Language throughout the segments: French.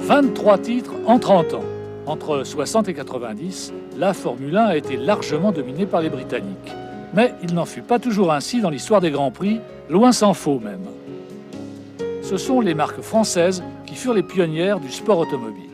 23 titres en 30 ans. Entre 60 et 90, la Formule 1 a été largement dominée par les Britanniques. Mais il n'en fut pas toujours ainsi dans l'histoire des Grands Prix, loin s'en faut même. Ce sont les marques françaises qui furent les pionnières du sport automobile.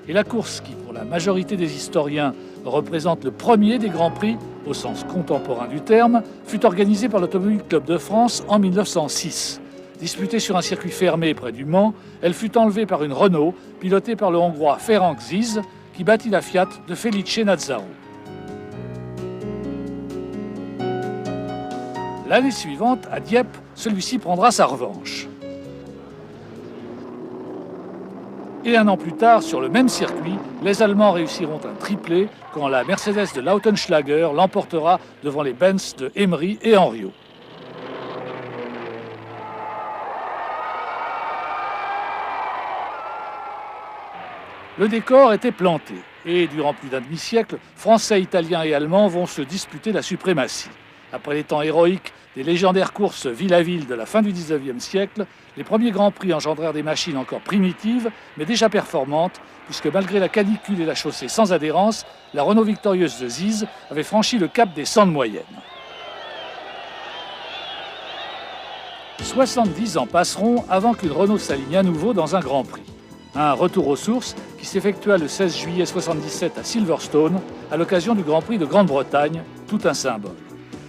Et la course qui, pour la majorité des historiens, représente le premier des Grands Prix, au sens contemporain du terme, fut organisée par l'Automobile Club de France en 1906. Disputée sur un circuit fermé près du Mans, elle fut enlevée par une Renault, pilotée par le Hongrois Ferenc Ziz, qui battit la Fiat de Felice Nazzaro. L'année suivante, à Dieppe, celui-ci prendra sa revanche. Et un an plus tard, sur le même circuit, les Allemands réussiront un triplé quand la Mercedes de Lautenschlager l'emportera devant les Benz de Emery et Henriot. Le décor était planté et durant plus d'un demi-siècle, Français, Italiens et Allemands vont se disputer la suprématie. Après les temps héroïques des légendaires courses ville à ville de la fin du XIXe siècle, les premiers Grands Prix engendrèrent des machines encore primitives, mais déjà performantes, puisque malgré la canicule et la chaussée sans adhérence, la Renault victorieuse de Ziz avait franchi le cap des 100 de moyenne. 70 ans passeront avant qu'une Renault s'aligne à nouveau dans un Grand Prix. Un retour aux sources qui s'effectua le 16 juillet 1977 à Silverstone, à l'occasion du Grand Prix de Grande-Bretagne, tout un symbole.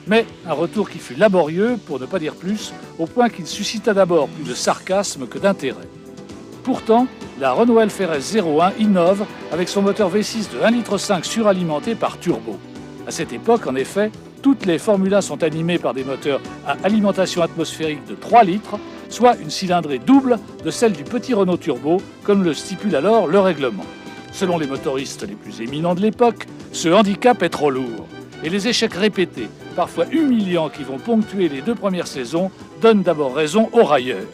Mais un retour qui fut laborieux, pour ne pas dire plus, au point qu'il suscita d'abord plus de sarcasme que d'intérêt. Pourtant, la Renault FRS 01 innove avec son moteur V6 de 1,5 litre suralimenté par turbo. À cette époque, en effet, toutes les Formule 1 sont animées par des moteurs à alimentation atmosphérique de 3 litres, soit une cylindrée double de celle du petit Renault Turbo, comme le stipule alors le règlement. Selon les motoristes les plus éminents de l'époque, ce handicap est trop lourd. Et les échecs répétés, parfois humiliants, qui vont ponctuer les 2 premières saisons, donnent d'abord raison aux railleurs.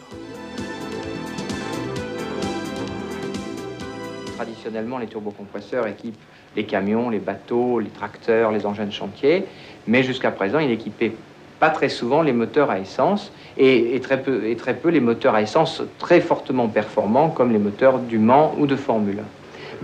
Traditionnellement, les turbocompresseurs équipent les camions, les bateaux, les tracteurs, les engins de chantier, mais jusqu'à présent, ils n'équipaient pas très souvent les moteurs à essence et très peu les moteurs à essence très fortement performants comme les moteurs du Mans ou de Formule 1.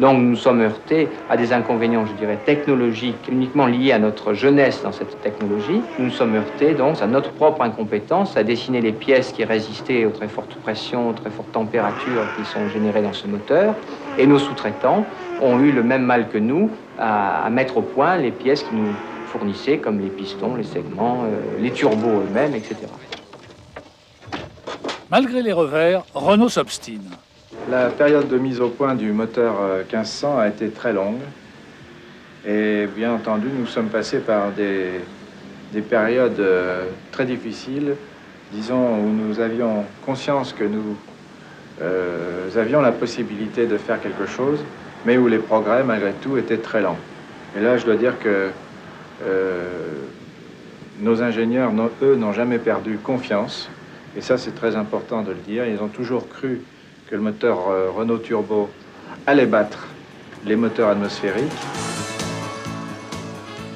Donc nous sommes heurtés à des inconvénients, je dirais, technologiques uniquement liés à notre jeunesse dans cette technologie. Nous nous sommes heurtés donc à notre propre incompétence, à dessiner les pièces qui résistaient aux très fortes pressions, aux très fortes températures qui sont générées dans ce moteur. Et nos sous-traitants ont eu le même mal que nous à mettre au point les pièces qui nous fournissaient, comme les pistons, les segments, les turbos eux-mêmes, etc. Malgré les revers, Renault s'obstine. La période de mise au point du moteur 1500 a été très longue. Et bien entendu, nous sommes passés par des périodes très difficiles, disons, où nous avions conscience que nous avions la possibilité de faire quelque chose, mais où les progrès, malgré tout, étaient très lents. Et là, je dois dire que nos ingénieurs, eux, n'ont jamais perdu confiance. Et ça, c'est très important de le dire. Ils ont toujours cru que le moteur Renault Turbo allait battre les moteurs atmosphériques.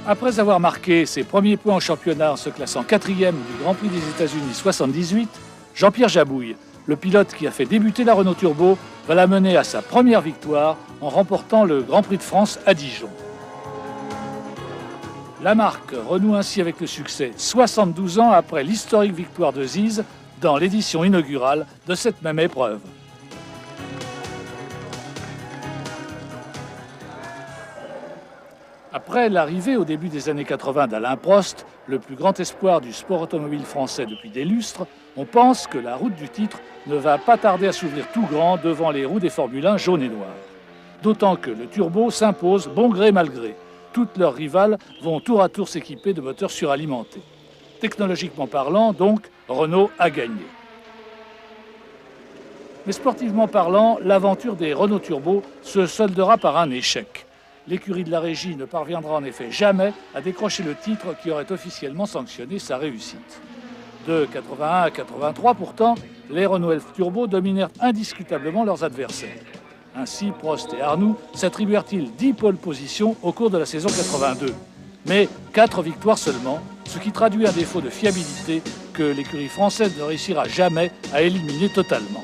Après avoir marqué ses premiers points au championnat en se classant 4e du Grand Prix des États-Unis 78, Jean-Pierre Jabouille, le pilote qui a fait débuter la Renault Turbo, va la mener à sa première victoire en remportant le Grand Prix de France à Dijon. La marque renoue ainsi avec le succès 72 ans après l'historique victoire de Ziz dans l'édition inaugurale de cette même épreuve. Après l'arrivée au début des années 80 d'Alain Prost, le plus grand espoir du sport automobile français depuis des lustres, on pense que la route du titre ne va pas tarder à s'ouvrir tout grand devant les roues des Formule 1 jaunes et noires. D'autant que le turbo s'impose bon gré mal gré. Toutes leurs rivales vont tour à tour s'équiper de moteurs suralimentés. Technologiquement parlant, donc, Renault a gagné. Mais sportivement parlant, l'aventure des Renault Turbo se soldera par un échec. L'écurie de la régie ne parviendra en effet jamais à décrocher le titre qui aurait officiellement sanctionné sa réussite. De 81 à 83 pourtant, les Renault Elf Turbo dominèrent indiscutablement leurs adversaires. Ainsi, Prost et Arnoux s'attribuèrent-ils 10 pole positions au cours de la saison 82. Mais 4 victoires seulement, ce qui traduit un défaut de fiabilité que l'écurie française ne réussira jamais à éliminer totalement.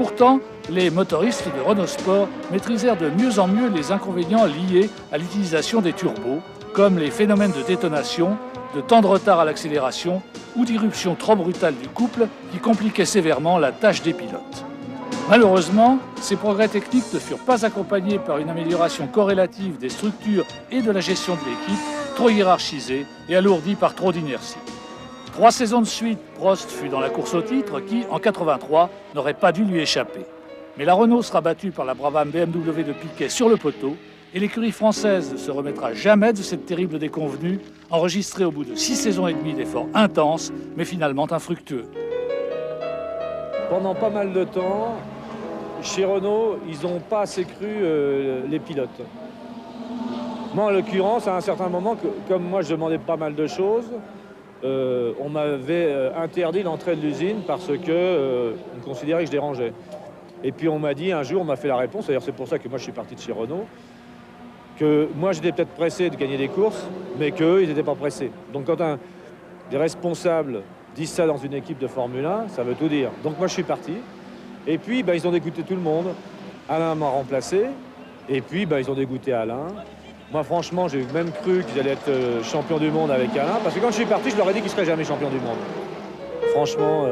Pourtant, les motoristes de Renault Sport maîtrisèrent de mieux en mieux les inconvénients liés à l'utilisation des turbos, comme les phénomènes de détonation, de temps de retard à l'accélération ou d'irruption trop brutale du couple qui compliquaient sévèrement la tâche des pilotes. Malheureusement, ces progrès techniques ne furent pas accompagnés par une amélioration corrélative des structures et de la gestion de l'équipe, trop hiérarchisée et alourdie par trop d'inertie. 3 saisons de suite, Prost fut dans la course au titre qui, en 83, n'aurait pas dû lui échapper. Mais la Renault sera battue par la Brabham BMW de Piquet sur le poteau et l'écurie française ne se remettra jamais de cette terrible déconvenue, enregistrée au bout de 6 saisons et demie d'efforts intenses, mais finalement infructueux. Pendant pas mal de temps, chez Renault, ils n'ont pas assez cru les pilotes. Moi, en l'occurrence, à un certain moment, comme moi je demandais pas mal de choses, on m'avait interdit l'entrée de l'usine parce que on considérait que je dérangeais. Et puis on m'a dit un jour, on m'a fait la réponse, d'ailleurs c'est pour ça que moi je suis parti de chez Renault, que moi j'étais peut-être pressé de gagner des courses, mais qu'eux ils n'étaient pas pressés. Donc quand des responsables disent ça dans une équipe de Formule 1, ça veut tout dire. Donc moi je suis parti, et puis ils ont dégoûté tout le monde. Alain m'a remplacé, et puis ils ont dégoûté Alain. Moi franchement j'ai même cru qu'ils allaient être champions du monde avec Alain, parce que quand je suis parti je leur ai dit qu'ils ne seraient jamais champions du monde. Franchement,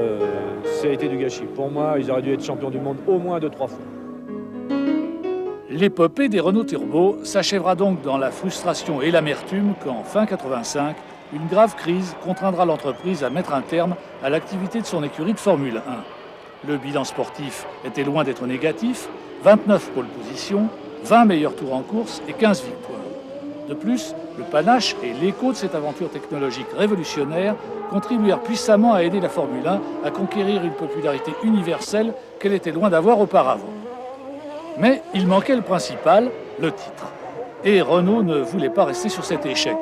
ça a été du gâchis. Pour moi, ils auraient dû être champions du monde au moins 2-3 fois. L'épopée des Renault Turbo s'achèvera donc dans la frustration et l'amertume quand, fin 85, une grave crise contraindra l'entreprise à mettre un terme à l'activité de son écurie de Formule 1. Le bilan sportif était loin d'être négatif, 29 pole positions, 20 meilleurs tours en course et 15 victoires. De plus, le panache et l'écho de cette aventure technologique révolutionnaire contribuèrent puissamment à aider la Formule 1 à conquérir une popularité universelle qu'elle était loin d'avoir auparavant. Mais il manquait le principal, le titre. Et Renault ne voulait pas rester sur cet échec.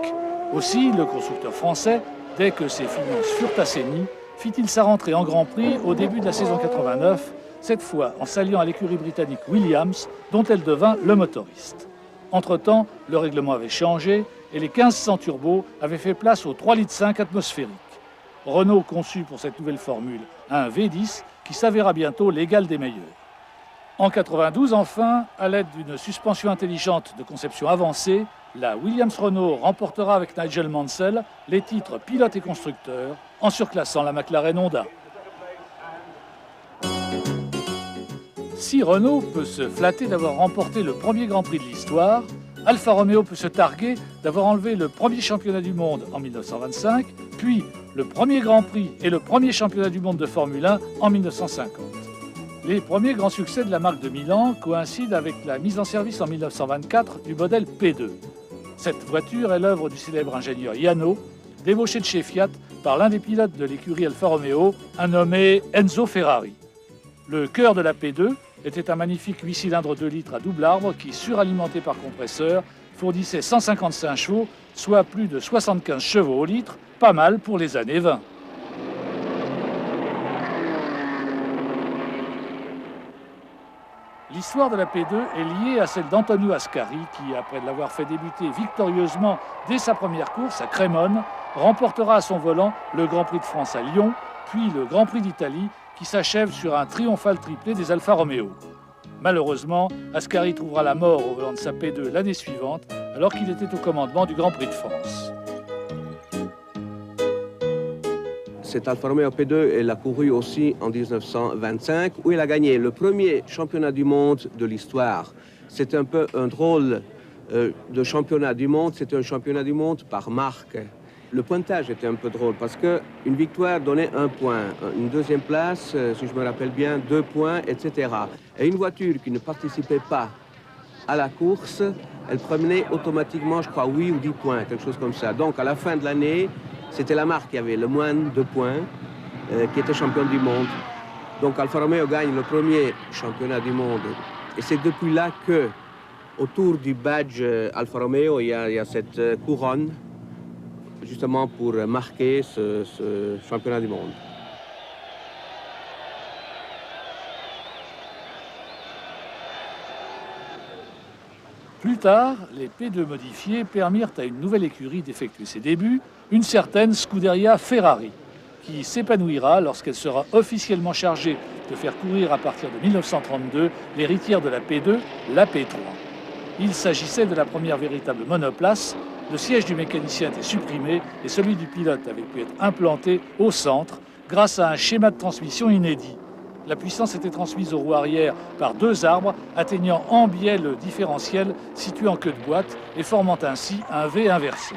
Aussi, le constructeur français, dès que ses finances furent assainies, fit-il sa rentrée en Grand Prix au début de la saison 89, cette fois en s'alliant à l'écurie britannique Williams, dont elle devint le motoriste. Entre-temps, le règlement avait changé et les 1500 turbos avaient fait place aux 3,5 litres atmosphériques. Renault conçut pour cette nouvelle formule un V10 qui s'avéra bientôt l'égal des meilleurs. En 92, enfin, à l'aide d'une suspension intelligente de conception avancée, la Williams-Renault remportera avec Nigel Mansell les titres pilote et constructeur en surclassant la McLaren Honda. Si Renault peut se flatter d'avoir remporté le premier Grand Prix de l'histoire, Alfa Romeo peut se targuer d'avoir enlevé le premier championnat du monde en 1925, puis le premier Grand Prix et le premier championnat du monde de Formule 1 en 1950. Les premiers grands succès de la marque de Milan coïncident avec la mise en service en 1924 du modèle P2. Cette voiture est l'œuvre du célèbre ingénieur Ianno, débauché de chez Fiat par l'un des pilotes de l'écurie Alfa Romeo, un nommé Enzo Ferrari. Le cœur de la P2 était un magnifique 8 cylindres 2 litres à double arbre qui, suralimenté par compresseur, fournissait 155 chevaux, soit plus de 75 chevaux au litre, pas mal pour les années 20. L'histoire de la P2 est liée à celle d'Antonio Ascari qui, après l'avoir fait débuter victorieusement dès sa première course à Crémone, remportera à son volant le Grand Prix de France à Lyon, puis le Grand Prix d'Italie qui s'achève sur un triomphal triplé des Alfa Romeo. Malheureusement, Ascari trouvera la mort au volant de sa P2 l'année suivante, alors qu'il était au commandement du Grand Prix de France. Cette Alfa Romeo P2, elle a couru aussi en 1925, où elle a gagné le premier championnat du monde de l'histoire. C'est un peu un drôle de championnat du monde, c'est un championnat du monde par marque. Le pointage était un peu drôle parce qu'une victoire donnait 1 point, une deuxième place, si je me rappelle bien, 2 points, etc. Et une voiture qui ne participait pas à la course, elle promenait automatiquement, je crois, 8 ou 10 points, quelque chose comme ça. Donc à la fin de l'année, c'était la marque qui avait le moins de points, qui était champion du monde. Donc Alfa Romeo gagne le premier championnat du monde. Et c'est depuis là que, autour du badge Alfa Romeo, il y a cette couronne, justement pour marquer ce championnat du monde. Plus tard, les P2 modifiés permirent à une nouvelle écurie d'effectuer ses débuts, une certaine Scuderia Ferrari, qui s'épanouira lorsqu'elle sera officiellement chargée de faire courir à partir de 1932 l'héritière de la P2, la P3. Il s'agissait de la première véritable monoplace. Le siège du mécanicien était supprimé et celui du pilote avait pu être implanté au centre grâce à un schéma de transmission inédit. La puissance était transmise aux roues arrière par deux arbres atteignant en biais le différentiel situé en queue de boîte et formant ainsi un V inversé.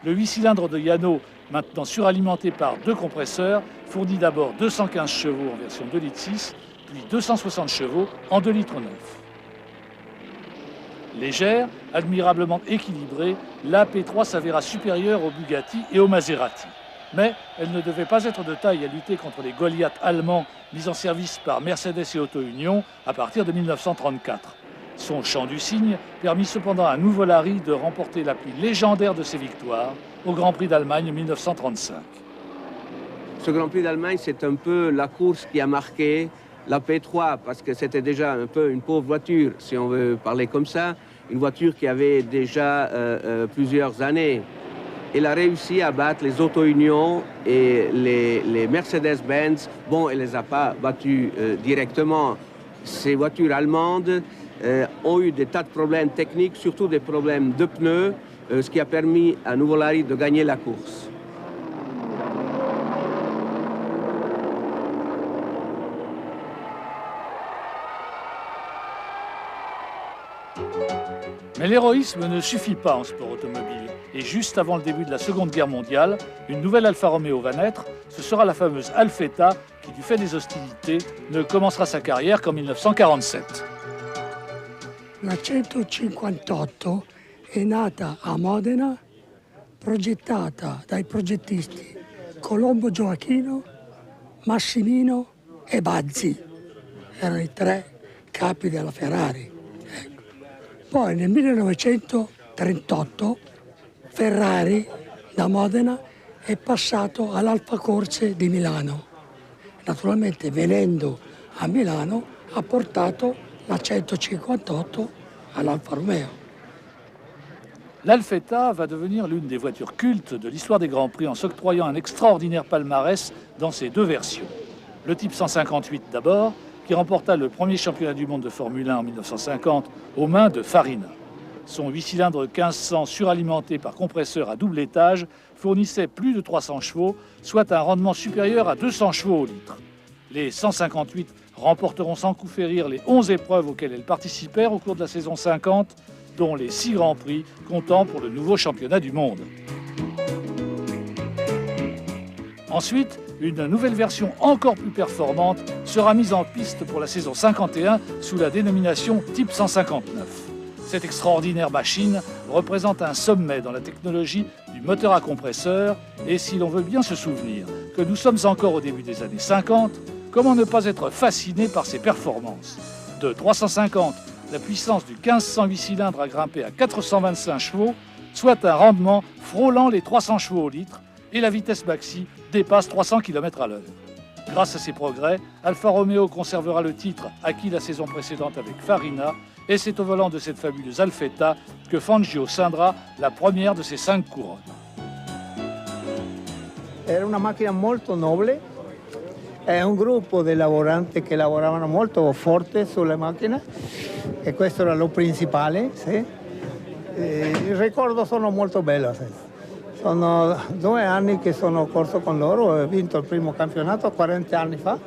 Le 8 cylindres de Yano, maintenant suralimenté par deux compresseurs, fournit d'abord 215 chevaux en version 2,6 litres, puis 260 chevaux en 2,9 litres. Légère, admirablement équilibrée, la P3 s'avéra supérieure au Bugatti et au Maserati. Mais elle ne devait pas être de taille à lutter contre les Goliaths allemands mis en service par Mercedes et Auto Union à partir de 1934. Son chant du cygne permit cependant à Nouveau Larry de remporter la plus légendaire de ses victoires au Grand Prix d'Allemagne 1935. Ce Grand Prix d'Allemagne, c'est un peu la course qui a marqué la P3 parce que c'était déjà un peu une pauvre voiture, si on veut parler comme ça, une voiture qui avait déjà plusieurs années. Elle a réussi à battre les Auto Union et les Mercedes-Benz. Bon, elle ne les a pas battus directement. Ces voitures allemandes ont eu des tas de problèmes techniques, surtout des problèmes de pneus, ce qui a permis à Nouveau Larry de gagner la course. Mais l'héroïsme ne suffit pas en sport automobile. Et juste avant le début de la Seconde Guerre mondiale, une nouvelle Alfa Romeo va naître. Ce sera la fameuse Alfetta qui, du fait des hostilités, ne commencera sa carrière qu'en 1947. La 158 è nata a Modena, progettata dai progettisti Colombo Gioacchino, Massimino e Bazzi. Erano i tre capi della Ferrari. Ecco. Poi nel 1938 Ferrari da Modena è passato all'Alfa Corse di Milano. Naturalmente venendo a Milano ha portato la 158 all'Alfa Romeo. L'Alfetta va devenir l'une des voitures cultes de l'histoire des Grands Prix en s'octroyant un extraordinaire palmarès dans ses deux versions. Le type 158 d'abord, qui remporta le premier championnat du monde de Formule 1 en 1950 aux mains de Farina. Son 8 cylindres 1500 suralimenté par compresseur à double étage fournissait plus de 300 chevaux, soit un rendement supérieur à 200 chevaux au litre. Les 158 remporteront sans coup férir les 11 épreuves auxquelles elles participèrent au cours de la saison 50, dont les 6 Grands Prix comptant pour le nouveau championnat du monde. Ensuite, une nouvelle version encore plus performante sera mise en piste pour la saison 51 sous la dénomination Type 159. Cette extraordinaire machine représente un sommet dans la technologie du moteur à compresseur et si l'on veut bien se souvenir que nous sommes encore au début des années 50, comment ne pas être fasciné par ses performances? De 350, la puissance du 1508 cylindres a grimpé à 425 chevaux, soit un rendement frôlant les 300 chevaux au litre, et la vitesse maxi dépasse 300 km/h. Grâce à ces progrès, Alfa Romeo conservera le titre acquis la saison précédente avec Farina, et c'est au volant de cette fabuleuse Alfetta que Fangio scindra la première de ses 5 couronnes. Era una macchina molto nobile, è un gruppo di lavoranti che lavoravano molto forte sulle macchine e questo era lo principale. Sì. Il ricordo sono molto bello. Sì. Sono 2 anni che sono corso con loro e ho vinto il primo campionato 40 anni fa.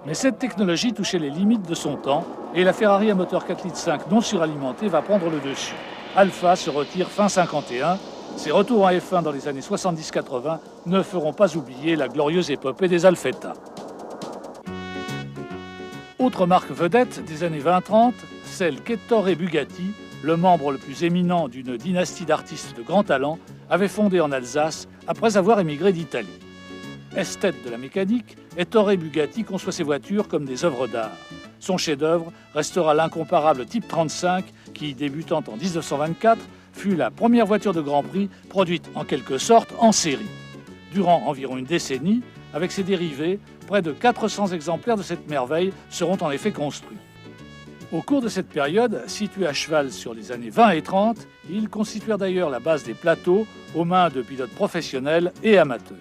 Mais cette technologie touchait les limites de son temps et la Ferrari à moteur 4,5 litres non suralimenté va prendre le dessus. Alfa se retire fin 51. Ses retours en F1 dans les années 70-80 ne feront pas oublier la glorieuse épopée des Alfetta. Autre marque vedette des années 20-30, celle qu'Ettore Bugatti, le membre le plus éminent d'une dynastie d'artistes de grand talent, avait fondée en Alsace après avoir émigré d'Italie. Esthète de la mécanique, Ettore Bugatti conçoit ses voitures comme des œuvres d'art. Son chef-d'œuvre restera l'incomparable Type 35 qui, débutant en 1924, fut la première voiture de Grand Prix produite en quelque sorte en série. Durant environ une décennie, avec ses dérivés, près de 400 exemplaires de cette merveille seront en effet construits. Au cours de cette période, située à cheval sur les années 20 et 30, ils constituèrent d'ailleurs la base des plateaux aux mains de pilotes professionnels et amateurs.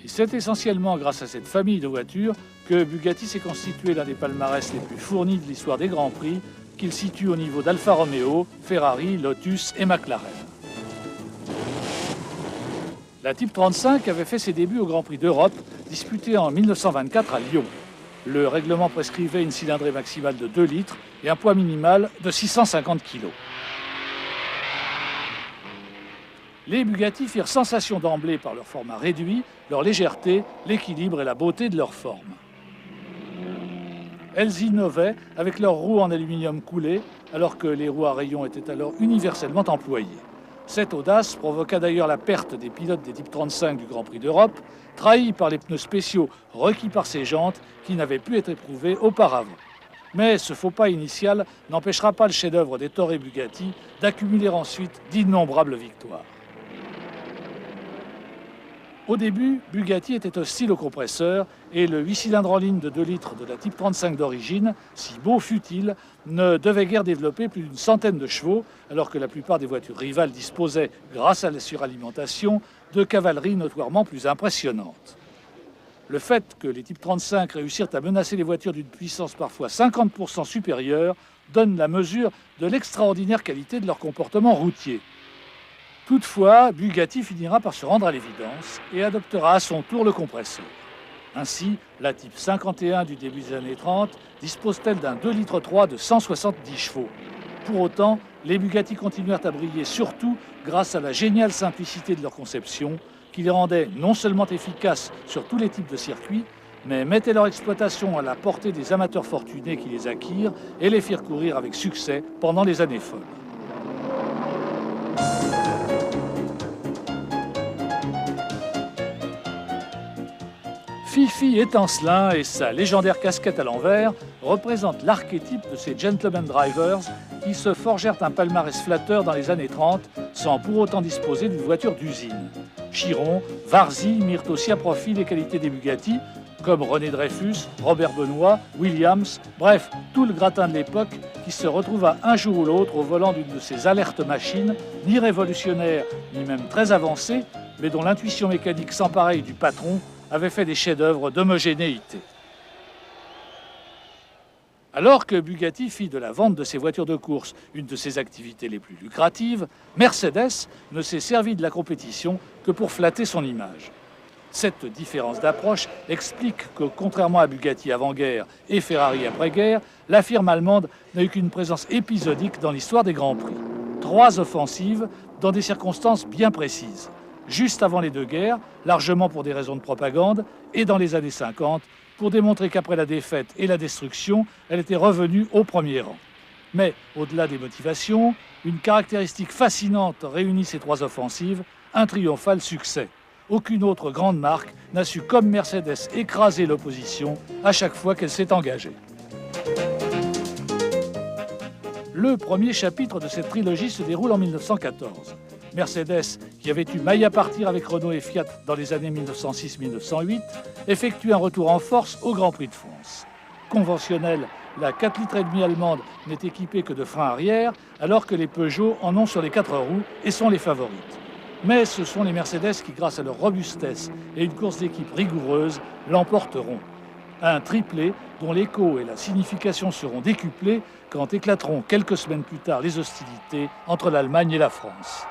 Et c'est essentiellement grâce à cette famille de voitures que Bugatti s'est constitué l'un des palmarès les plus fournis de l'histoire des Grands Prix, qu'il situe au niveau d'Alfa Romeo, Ferrari, Lotus et McLaren. La Type 35 avait fait ses débuts au Grand Prix d'Europe, disputé en 1924 à Lyon. Le règlement prescrivait une cylindrée maximale de 2 litres et un poids minimal de 650 kg. Les Bugatti firent sensation d'emblée par leur format réduit, leur légèreté, l'équilibre et la beauté de leur forme. Elles innovaient avec leurs roues en aluminium coulé, alors que les roues à rayons étaient alors universellement employées. Cette audace provoqua d'ailleurs la perte des pilotes des Type 35 du Grand Prix d'Europe, trahis par les pneus spéciaux requis par ces jantes qui n'avaient pu être éprouvées auparavant. Mais ce faux pas initial n'empêchera pas le chef-d'œuvre des Torre Bugatti d'accumuler ensuite d'innombrables victoires. Au début, Bugatti était hostile au compresseur et le 8 cylindres en ligne de 2 litres de la Type 35 d'origine, si beau fût-il, ne devait guère développer plus d'une centaine de chevaux, alors que la plupart des voitures rivales disposaient, grâce à la suralimentation, de cavalerie notoirement plus impressionnante. Le fait que les Type 35 réussirent à menacer les voitures d'une puissance parfois 50% supérieure donne la mesure de l'extraordinaire qualité de leur comportement routier. Toutefois, Bugatti finira par se rendre à l'évidence et adoptera à son tour le compresseur. Ainsi, la Type 51 du début des années 30 dispose-t-elle d'un 2,3 litres de 170 chevaux. Pour autant, les Bugatti continuèrent à briller surtout grâce à la géniale simplicité de leur conception, qui les rendait non seulement efficaces sur tous les types de circuits, mais mettaient leur exploitation à la portée des amateurs fortunés qui les acquirent et les firent courir avec succès pendant les années folles. Fifi étincelant et sa légendaire casquette à l'envers représentent l'archétype de ces gentlemen drivers qui se forgèrent un palmarès flatteur dans les années 30 sans pour autant disposer d'une voiture d'usine. Chiron, Varzi mirent aussi à profit les qualités des Bugatti, comme René Dreyfus, Robert Benoît, Williams, bref, tout le gratin de l'époque qui se retrouva un jour ou l'autre au volant d'une de ces alertes machines, ni révolutionnaires, ni même très avancées, mais dont l'intuition mécanique sans pareil du patron avait fait des chefs-d'œuvre d'homogénéité. Alors que Bugatti fit de la vente de ses voitures de course une de ses activités les plus lucratives, Mercedes ne s'est servi de la compétition que pour flatter son image. Cette différence d'approche explique que, contrairement à Bugatti avant-guerre et Ferrari après-guerre, la firme allemande n'a eu qu'une présence épisodique dans l'histoire des Grands Prix. 3 offensives dans des circonstances bien précises. Juste avant les 2 guerres, largement pour des raisons de propagande, et dans les années 50, pour démontrer qu'après la défaite et la destruction, elle était revenue au premier rang. Mais, au-delà des motivations, une caractéristique fascinante réunit ces 3 offensives, un triomphal succès. Aucune autre grande marque n'a su, comme Mercedes, écraser l'opposition à chaque fois qu'elle s'est engagée. Le premier chapitre de cette trilogie se déroule en 1914. Mercedes, qui avait eu maille à partir avec Renault et Fiat dans les années 1906-1908, effectue un retour en force au Grand Prix de France. Conventionnelle, la 4,5 litres allemande n'est équipée que de freins arrière, alors que les Peugeot en ont sur les 4 roues et sont les favorites. Mais ce sont les Mercedes qui, grâce à leur robustesse et une course d'équipe rigoureuse, l'emporteront. Un triplé dont l'écho et la signification seront décuplés quand éclateront quelques semaines plus tard les hostilités entre l'Allemagne et la France.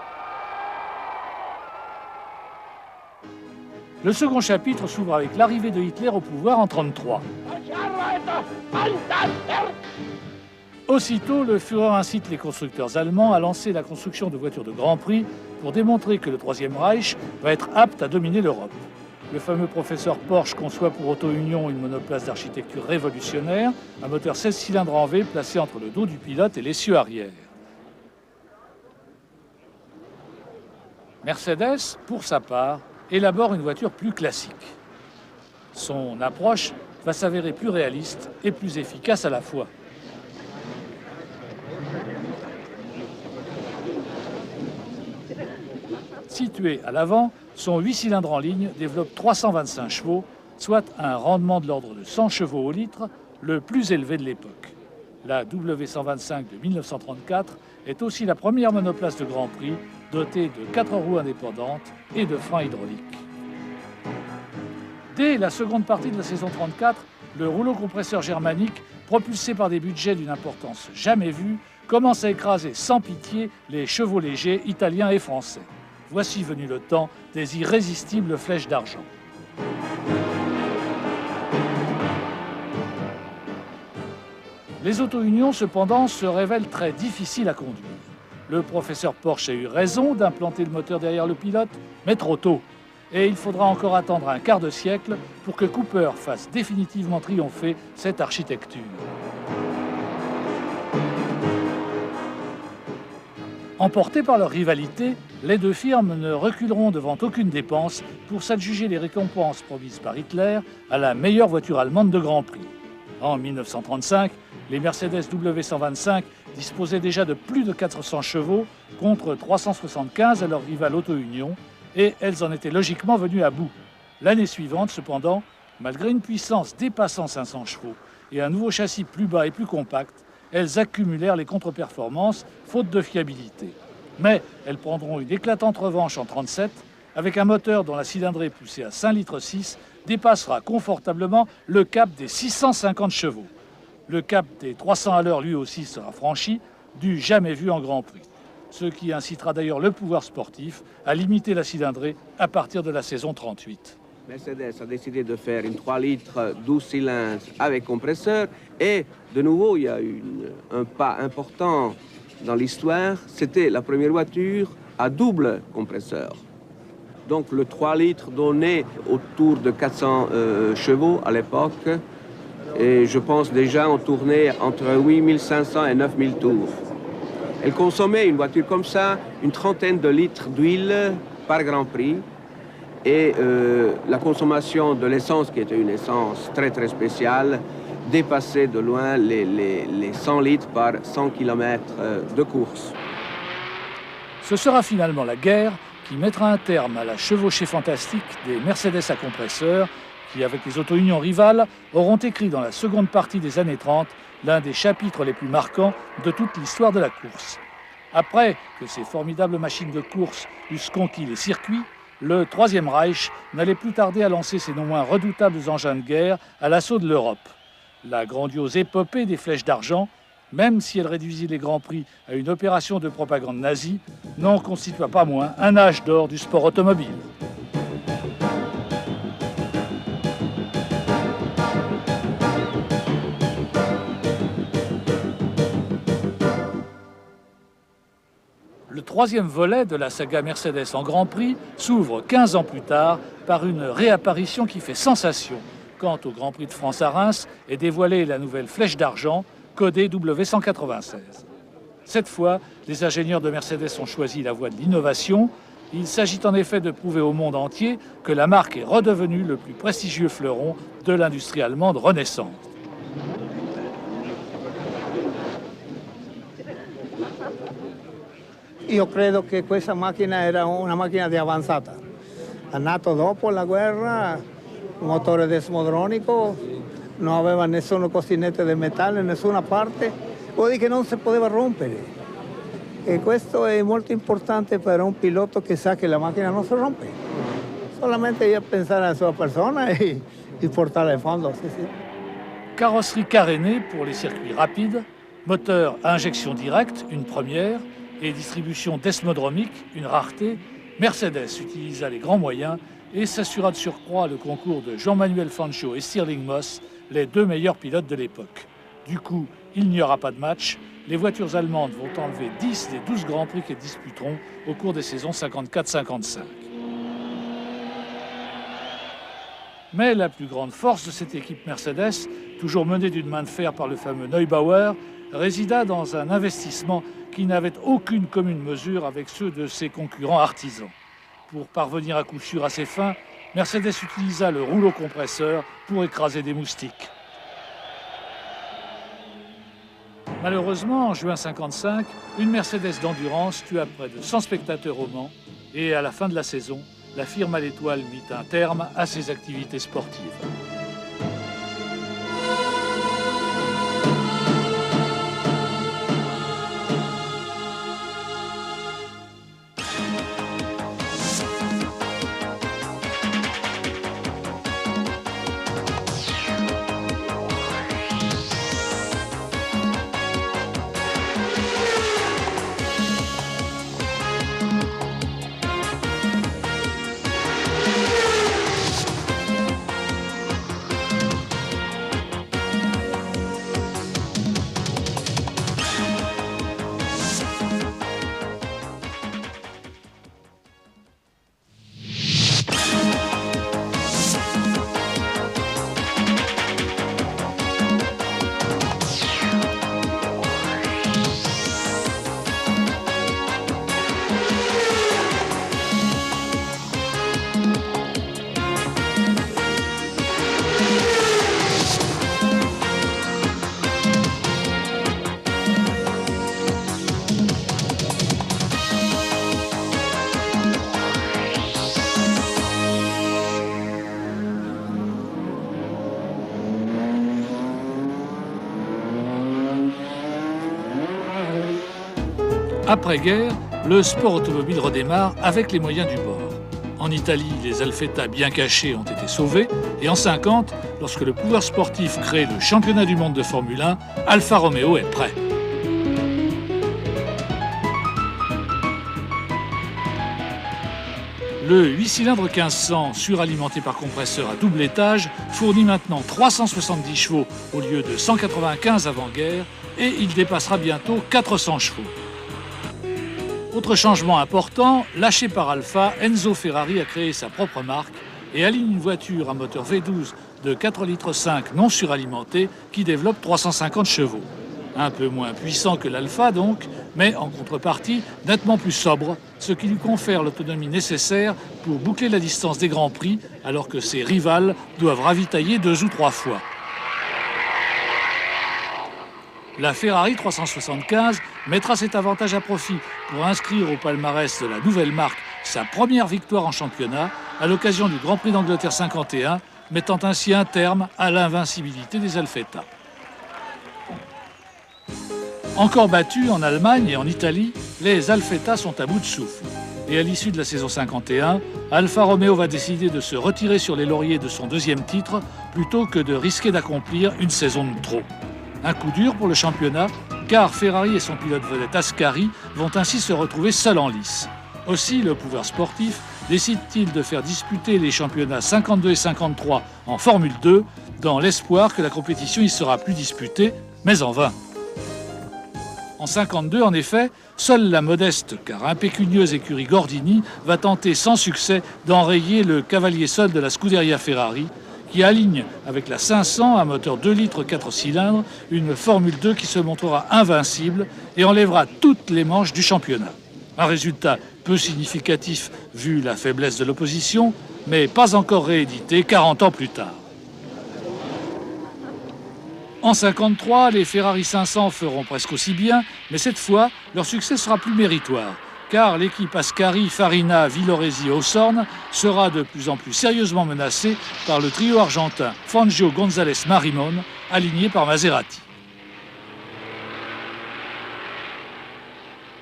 Le second chapitre s'ouvre avec l'arrivée de Hitler au pouvoir en 1933. Aussitôt, le Führer incite les constructeurs allemands à lancer la construction de voitures de Grand Prix pour démontrer que le Troisième Reich va être apte à dominer l'Europe. Le fameux professeur Porsche conçoit pour Auto Union une monoplace d'architecture révolutionnaire, un moteur 16 cylindres en V placé entre le dos du pilote et l'essieu arrière. Mercedes, pour sa part, élabore une voiture plus classique. Son approche va s'avérer plus réaliste et plus efficace à la fois. Situé à l'avant, son 8 cylindres en ligne développe 325 chevaux, soit un rendement de l'ordre de 100 chevaux au litre, le plus élevé de l'époque. La W125 de 1934 est aussi la première monoplace de Grand Prix dotée de 4 roues indépendantes et de freins hydrauliques. Dès la seconde partie de la saison 34, le rouleau compresseur germanique, propulsé par des budgets d'une importance jamais vue, commence à écraser sans pitié les chevaux légers italiens et français. Voici venu le temps des irrésistibles flèches d'argent. Les auto-unions, cependant, se révèlent très difficiles à conduire. Le professeur Porsche a eu raison d'implanter le moteur derrière le pilote, mais trop tôt. Et il faudra encore attendre un quart de siècle pour que Cooper fasse définitivement triompher cette architecture. Emportés par leur rivalité, les deux firmes ne reculeront devant aucune dépense pour s'adjuger les récompenses promises par Hitler à la meilleure voiture allemande de Grand Prix. En 1935, les Mercedes W125 disposaient déjà de plus de 400 chevaux contre 375 à leur rival Auto Union, et elles en étaient logiquement venues à bout. L'année suivante, cependant, malgré une puissance dépassant 500 chevaux et un nouveau châssis plus bas et plus compact, elles accumulèrent les contre-performances, faute de fiabilité. Mais elles prendront une éclatante revanche en 1937, avec un moteur dont la cylindrée poussée à 5,6 litres dépassera confortablement le cap des 650 chevaux. Le cap des 300 à l'heure, lui aussi, sera franchi, du jamais vu en Grand Prix. Ce qui incitera d'ailleurs le pouvoir sportif à limiter la cylindrée à partir de la saison 38. Mercedes a décidé de faire une 3 litres 12 cylindres avec compresseur et de nouveau il y a eu un pas important dans l'histoire, c'était la première voiture à double compresseur. Donc le 3 litres donnait autour de 400 chevaux à l'époque et je pense déjà on tournait entre 8500 et 9000 tours. Elle consommait, une voiture comme ça, une trentaine de litres d'huile par Grand Prix. Et la consommation de l'essence, qui était une essence très très spéciale, dépassait de loin les 100 litres par 100 km de course. Ce sera finalement la guerre qui mettra un terme à la chevauchée fantastique des Mercedes à compresseur qui, avec les auto-unions rivales, auront écrit dans la seconde partie des années 30 l'un des chapitres les plus marquants de toute l'histoire de la course. Après que ces formidables machines de course eussent conquis les circuits, le Troisième Reich n'allait plus tarder à lancer ses non moins redoutables engins de guerre à l'assaut de l'Europe. La grandiose épopée des flèches d'argent, même si elle réduisit les Grands Prix à une opération de propagande nazie, n'en constitua pas moins un âge d'or du sport automobile. Le troisième volet de la saga Mercedes en Grand Prix s'ouvre 15 ans plus tard par une réapparition qui fait sensation quand au Grand Prix de France à Reims est dévoilée la nouvelle flèche d'argent codée W196. Cette fois, les ingénieurs de Mercedes ont choisi la voie de l'innovation. Il s'agit en effet de prouver au monde entier que la marque est redevenue le plus prestigieux fleuron de l'industrie allemande renaissante. Io credo che questa macchina era una macchina di avanzata. È nato dopo la guerra, motore desmodronico, non aveva nessun costinetto di metallo in nessuna parte, vuol dire che non si poteva rompere. E questo è molto importante per un pilota che sa che la macchina non si rompe. Solamente io pensare alla sua persona e portarla in fondo. Sì, sì. Carrosserie carénée pour les circuits rapides, moteur à injection directe, une première, et distribution desmodromique, une rareté, Mercedes utilisa les grands moyens et s'assura de surcroît le concours de Jean-Manuel Fangio et Stirling Moss, les deux meilleurs pilotes de l'époque. Du coup, il n'y aura pas de match. Les voitures allemandes vont enlever 10 des 12 Grands Prix qu'elles disputeront au cours des saisons 54-55. Mais la plus grande force de cette équipe Mercedes, toujours menée d'une main de fer par le fameux Neubauer, résida dans un investissement qui n'avait aucune commune mesure avec ceux de ses concurrents artisans. Pour parvenir à coup sûr à ses fins, Mercedes utilisa le rouleau compresseur pour écraser des moustiques. Malheureusement, en juin 1955, une Mercedes d'endurance tua près de 100 spectateurs au Mans et à la fin de la saison, la firme à l'étoile mit un terme à ses activités sportives. Après-guerre, le sport automobile redémarre avec les moyens du bord. En Italie, les Alfetta bien cachés ont été sauvés. Et en 50, lorsque le pouvoir sportif crée le championnat du monde de Formule 1, Alfa Romeo est prêt. Le 8 cylindres 1500 suralimenté par compresseur à double étage fournit maintenant 370 chevaux au lieu de 195 avant-guerre et il dépassera bientôt 400 chevaux. Autre changement important, lâché par Alfa, Enzo Ferrari a créé sa propre marque et aligne une voiture à moteur V12 de 4,5 litres non suralimenté qui développe 350 chevaux. Un peu moins puissant que l'Alfa donc, mais en contrepartie nettement plus sobre, ce qui lui confère l'autonomie nécessaire pour boucler la distance des Grands Prix alors que ses rivales doivent ravitailler 2 ou 3 fois. La Ferrari 375 mettra cet avantage à profit pour inscrire au palmarès de la nouvelle marque sa première victoire en championnat à l'occasion du Grand Prix d'Angleterre 51, mettant ainsi un terme à l'invincibilité des Alfetta. Encore battus en Allemagne et en Italie, les Alfetta sont à bout de souffle. Et à l'issue de la saison 51, Alfa Romeo va décider de se retirer sur les lauriers de son 2e titre plutôt que de risquer d'accomplir une saison de trop. Un coup dur pour le championnat, car Ferrari et son pilote vedette Ascari vont ainsi se retrouver seuls en lice. Aussi, le pouvoir sportif décide-t-il de faire disputer les championnats 52 et 53 en Formule 2, dans l'espoir que la compétition y sera plus disputée, mais en vain. En 52, en effet, seule la modeste car impécunieuse écurie Gordini va tenter sans succès d'enrayer le cavalier seul de la Scuderia Ferrari, qui aligne avec la 500 à moteur 2 litres 4 cylindres, une Formule 2 qui se montrera invincible et enlèvera toutes les manches du championnat. Un résultat peu significatif vu la faiblesse de l'opposition, mais pas encore réédité 40 ans plus tard. En 53, les Ferrari 500 feront presque aussi bien, mais cette fois, leur succès sera plus méritoire, car l'équipe Ascari, Farina, Villoresi et Hawthorne sera de plus en plus sérieusement menacée par le trio argentin Fangio, González, Marimón, aligné par Maserati.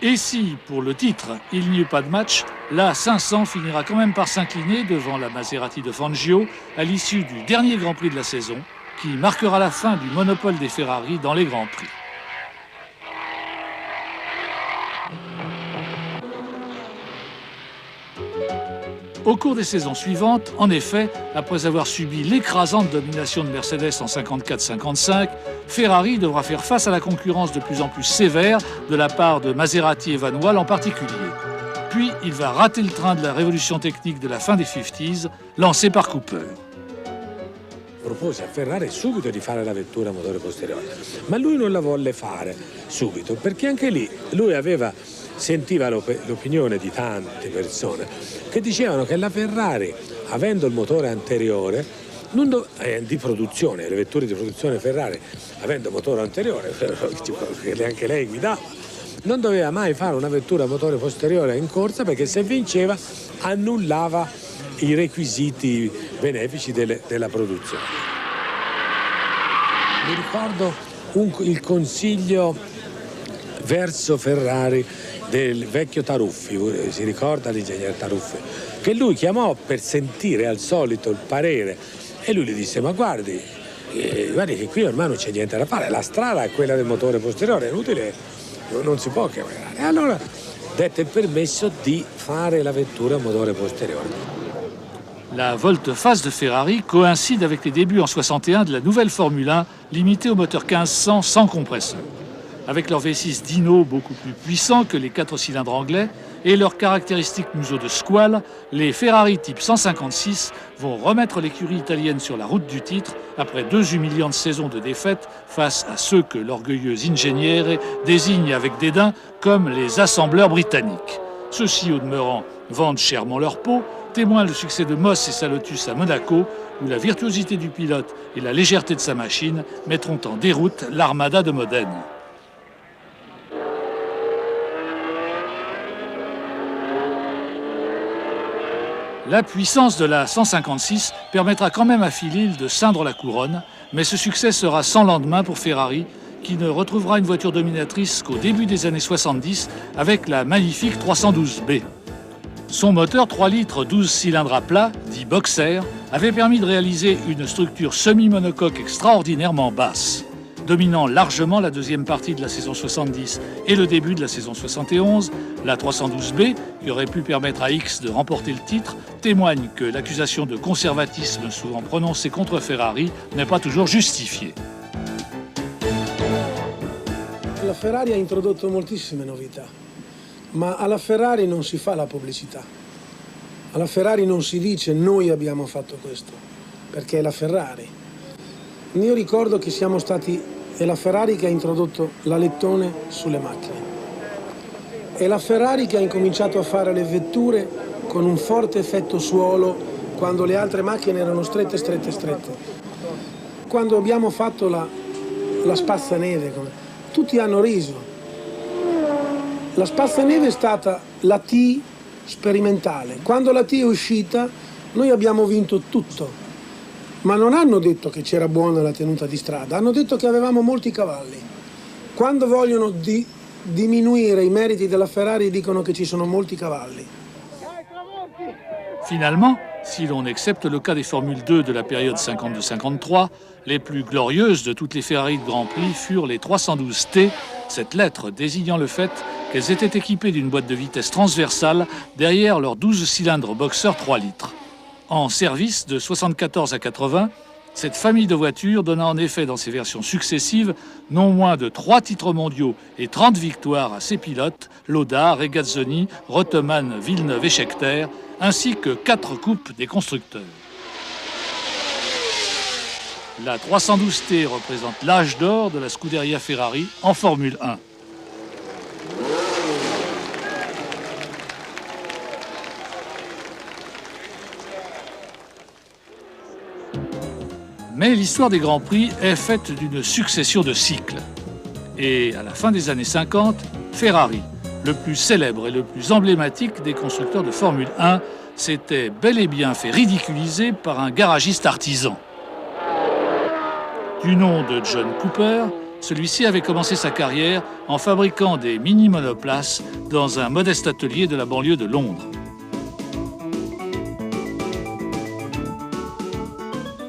Et si, pour le titre, il n'y eut pas de match, la 500 finira quand même par s'incliner devant la Maserati de Fangio à l'issue du dernier Grand Prix de la saison, qui marquera la fin du monopole des Ferrari dans les Grands Prix. Au cours des saisons suivantes, en effet, après avoir subi l'écrasante domination de Mercedes en 54-55, Ferrari devra faire face à la concurrence de plus en plus sévère de la part de Maserati et Van Wall en particulier. Puis, il va rater le train de la révolution technique de la fin des 50s, lancée par Cooper. Propose a Ferrari subito di fare la vettura a motore posteriore, ma lui non la volle fare subito perché anche lì lui sentiva l'opinione di tante persone che dicevano che la Ferrari, avendo il motore anteriore di produzione, le vetture di produzione Ferrari avendo motore anteriore che anche lei guidava, non doveva mai fare una vettura a motore posteriore in corsa perché se vinceva annullava i requisiti benefici della produzione. Mi ricordo il consiglio verso Ferrari del vecchio Taruffi, si ricorda l'ingegnere Taruffi, che lui chiamò per sentire al solito il parere e lui gli disse: ma guardi che qui ormai non c'è niente da fare, la strada è quella del motore posteriore, è inutile, non si può chiamare. E allora dette il permesso di fare la vettura a motore posteriore. La volte-face de Ferrari coïncide avec les débuts en 61 de la nouvelle Formule 1 limitée au moteur 1500 sans compresseur. Avec leur V6 Dino beaucoup plus puissant que les 4 cylindres anglais et leur caractéristique museau de squale, les Ferrari type 156 vont remettre l'écurie italienne sur la route du titre après 2 humiliantes saisons de défaites face à ceux que l'orgueilleuse Ingegnere désigne avec dédain comme les assembleurs britanniques. Ceux-ci, au demeurant, vendent chèrement leur peau, témoin le succès de Moss et sa Lotus à Monaco, où la virtuosité du pilote et la légèreté de sa machine mettront en déroute l'armada de Modène. La puissance de la 156 permettra quand même à Philil de ceindre la couronne, mais ce succès sera sans lendemain pour Ferrari, qui ne retrouvera une voiture dominatrice qu'au début des années 70 avec la magnifique 312B. Son moteur 3 litres 12 cylindres à plat, dit Boxer, avait permis de réaliser une structure semi-monocoque extraordinairement basse. Dominant largement la deuxième partie de la saison 70 et le début de la saison 71, la 312B, qui aurait pu permettre à X de remporter le titre, témoigne que l'accusation de conservatisme souvent prononcée contre Ferrari n'est pas toujours justifiée. La Ferrari ha introdotto moltissime novità, ma alla Ferrari non si fa la pubblicità. Alla Ferrari non si dice noi abbiamo fatto questo, perché è la Ferrari. Io ricordo che è la Ferrari che ha introdotto l'alettone sulle macchine. È la Ferrari che ha incominciato a fare le vetture con un forte effetto suolo quando le altre macchine erano strette. Quando abbiamo fatto la spazzaneve, tutti hanno riso. La spazzaneve è stata la T sperimentale. Quando la T è uscita, noi abbiamo vinto tutto. Ma non hanno detto che c'era buona la tenuta di strada, hanno detto che avevamo molti cavalli. Quando vogliono diminuire i meriti della Ferrari, dicono che ci sono molti cavalli. Finalement, si l'on accepte le cas des Formule 2 de la période 52-53, les plus glorieuses de toutes les Ferrari de Grand Prix furent les 312T, cette lettre désignant le fait qu'elles étaient équipées d'une boîte de vitesse transversale derrière leurs 12 cylindres Boxer 3 litres. En service de 74 à 80, cette famille de voitures donna en effet dans ses versions successives non moins de 3 titres mondiaux et 30 victoires à ses pilotes, Lauda, Regazzoni, Reutemann, Villeneuve et Scheckter, ainsi que 4 coupes des constructeurs. La 312T représente l'âge d'or de la Scuderia Ferrari en Formule 1. Mais l'histoire des Grands Prix est faite d'une succession de cycles. Et à la fin des années 50, Ferrari, le plus célèbre et le plus emblématique des constructeurs de Formule 1, s'était bel et bien fait ridiculiser par un garagiste artisan. Du nom de John Cooper, celui-ci avait commencé sa carrière en fabriquant des mini-monoplaces dans un modeste atelier de la banlieue de Londres.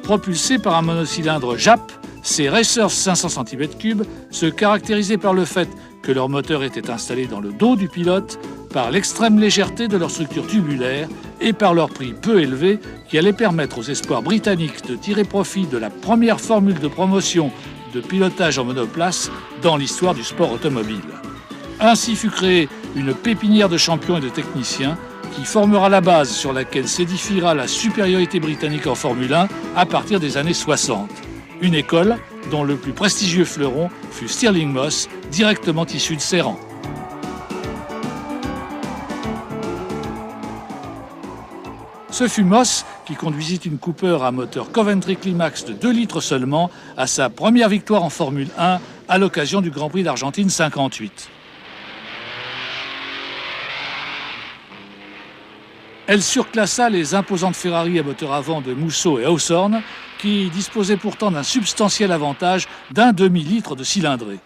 Propulsés par un monocylindre JAP, ces Racers 500 cm3 se caractérisaient par le fait que leur moteur était installé dans le dos du pilote, par l'extrême légèreté de leur structure tubulaire et par leur prix peu élevé qui allait permettre aux espoirs britanniques de tirer profit de la première formule de promotion de pilotage en monoplace dans l'histoire du sport automobile. Ainsi fut créée une pépinière de champions et de techniciens qui formera la base sur laquelle s'édifiera la supériorité britannique en Formule 1 à partir des années 60. Une école dont le plus prestigieux fleuron fut Stirling Moss, directement issu de ses rangs. Ce fut Moss qui conduisit une Cooper à moteur Coventry Climax de 2 litres seulement à sa première victoire en Formule 1 à l'occasion du Grand Prix d'Argentine 58. Elle surclassa les imposantes Ferrari à moteur avant de Musso et Hawthorne, qui disposaient pourtant d'un substantiel avantage d'un demi-litre de cylindrée.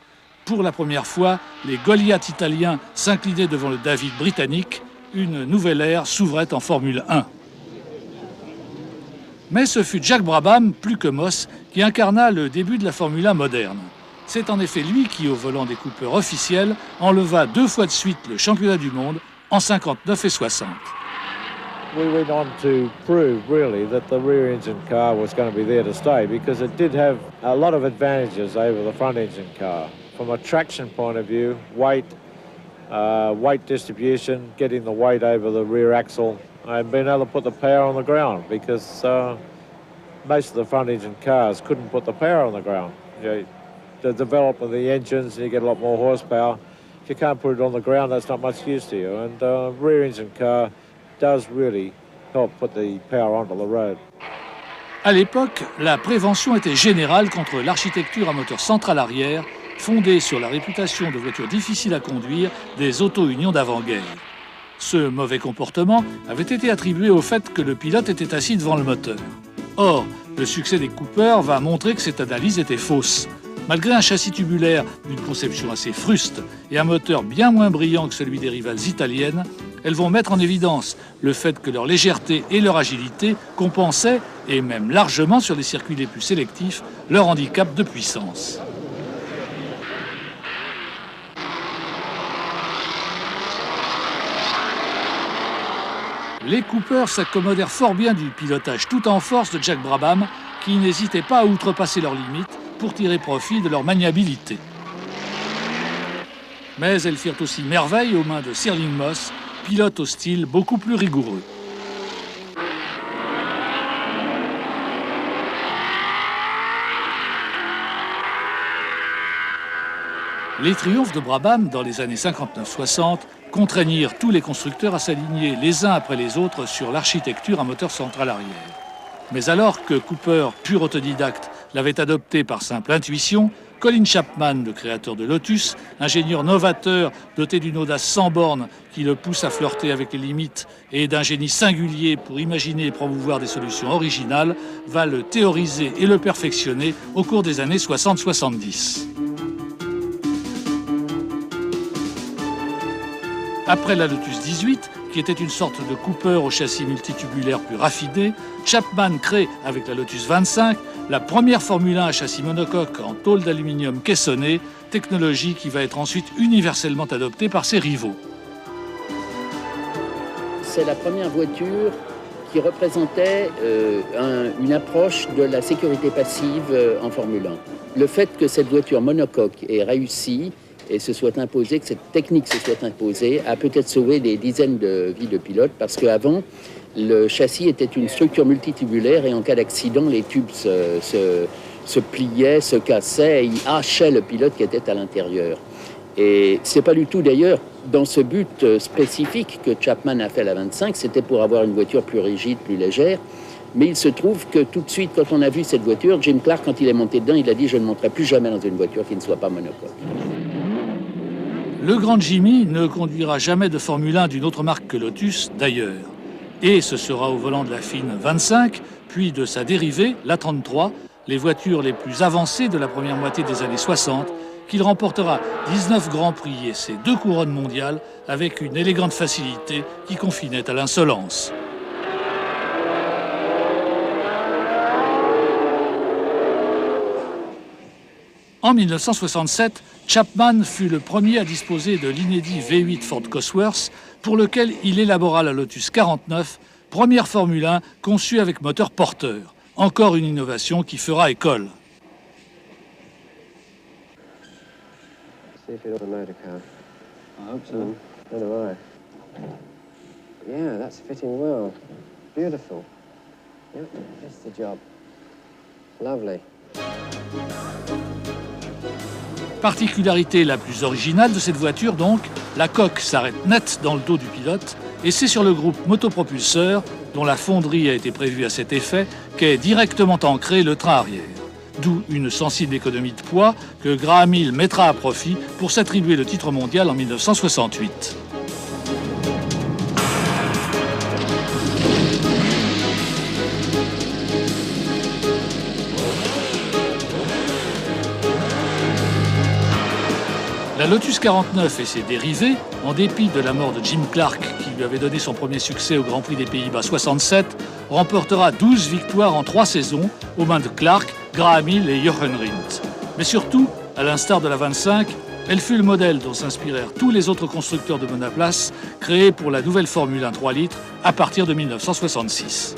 Pour la première fois, les Goliaths italiens s'inclinaient devant le David britannique. Une nouvelle ère s'ouvrait en Formule 1. Mais ce fut Jack Brabham, plus que Moss, qui incarna le début de la Formule 1 moderne. C'est en effet lui qui, au volant des Cooper officiels, enleva 2 fois de suite le championnat du monde en 59 et 60. We went on to prove really that the rear engine car was going to be there to stay because it did have a lot of advantages over the front engine car. From a traction point of view, weight distribution, getting the weight over the rear axle and being able to put the power on the ground because most of the front engine cars couldn't put the power on the ground. The development of the engines, you get a lot more horsepower. If you can't put it on the ground, that's not much use to you. And rear engine car does really help put the power onto the road. À l'époque, la prévention était générale contre l'architecture à moteur central arrière, fondée sur la réputation de voitures difficiles à conduire des auto-unions d'avant-guerre. Ce mauvais comportement avait été attribué au fait que le pilote était assis devant le moteur. Or, le succès des Cooper va montrer que cette analyse était fausse. Malgré un châssis tubulaire d'une conception assez fruste et un moteur bien moins brillant que celui des rivales italiennes, elles vont mettre en évidence le fait que leur légèreté et leur agilité compensaient, et même largement sur les circuits les plus sélectifs, leur handicap de puissance. Les Cooper s'accommodèrent fort bien du pilotage tout en force de Jack Brabham, qui n'hésitait pas à outrepasser leurs limites pour tirer profit de leur maniabilité. Mais elles firent aussi merveille aux mains de Stirling Moss, pilote au style beaucoup plus rigoureux. Les triomphes de Brabham dans les années 59-60 contraignirent tous les constructeurs à s'aligner les uns après les autres sur l'architecture à moteur central arrière. Mais alors que Cooper, pur autodidacte, l'avait adopté par simple intuition, Colin Chapman, le créateur de Lotus, ingénieur novateur doté d'une audace sans borne qui le pousse à flirter avec les limites et d'un génie singulier pour imaginer et promouvoir des solutions originales, va le théoriser et le perfectionner au cours des années 60-70. Après la Lotus 18, qui était une sorte de Cooper au châssis multitubulaire plus raffiné, Chapman crée, avec la Lotus 25, la première Formule 1 à châssis monocoque en tôle d'aluminium caissonné, technologie qui va être ensuite universellement adoptée par ses rivaux. C'est la première voiture qui représentait une approche de la sécurité passive en Formule 1. Le fait que cette voiture monocoque ait réussi et se soit imposée, que cette technique se soit imposée, a peut-être sauvé des dizaines de vies de pilotes, parce qu'avant, le châssis était une structure multitubulaire et en cas d'accident, les tubes se pliaient, se cassaient et ils hachaient le pilote qui était à l'intérieur. Et c'est pas du tout d'ailleurs dans ce but spécifique que Chapman a fait la 25, c'était pour avoir une voiture plus rigide, plus légère. Mais il se trouve que tout de suite, quand on a vu cette voiture, Jim Clark, quand il est monté dedans, il a dit « Je ne monterai plus jamais dans une voiture qui ne soit pas monocoque ». Le grand Jimmy ne conduira jamais de Formule 1 d'une autre marque que Lotus, d'ailleurs. Et ce sera au volant de la fine 25, puis de sa dérivée, la 33, les voitures les plus avancées de la première moitié des années 60, qu'il remportera 19 Grands Prix et ses 2 couronnes mondiales avec une élégante facilité qui confinait à l'insolence. En 1967, Chapman fut le premier à disposer de l'inédit V8 Ford Cosworth, pour lequel il élabora la Lotus 49, première Formule 1 conçue avec moteur porteur. Encore une innovation qui fera école. Particularité la plus originale de cette voiture donc, la coque s'arrête net dans le dos du pilote et c'est sur le groupe motopropulseur, dont la fonderie a été prévue à cet effet, qu'est directement ancré le train arrière. D'où une sensible économie de poids que Graham Hill mettra à profit pour s'attribuer le titre mondial en 1968. La Lotus 49 et ses dérivés, en dépit de la mort de Jim Clark, qui lui avait donné son premier succès au Grand Prix des Pays-Bas 67, remportera 12 victoires en 3 saisons aux mains de Clark, Graham Hill et Jochen Rindt. Mais surtout, à l'instar de la 25, elle fut le modèle dont s'inspirèrent tous les autres constructeurs de monoplaces créés pour la nouvelle Formule 1 3 litres à partir de 1966.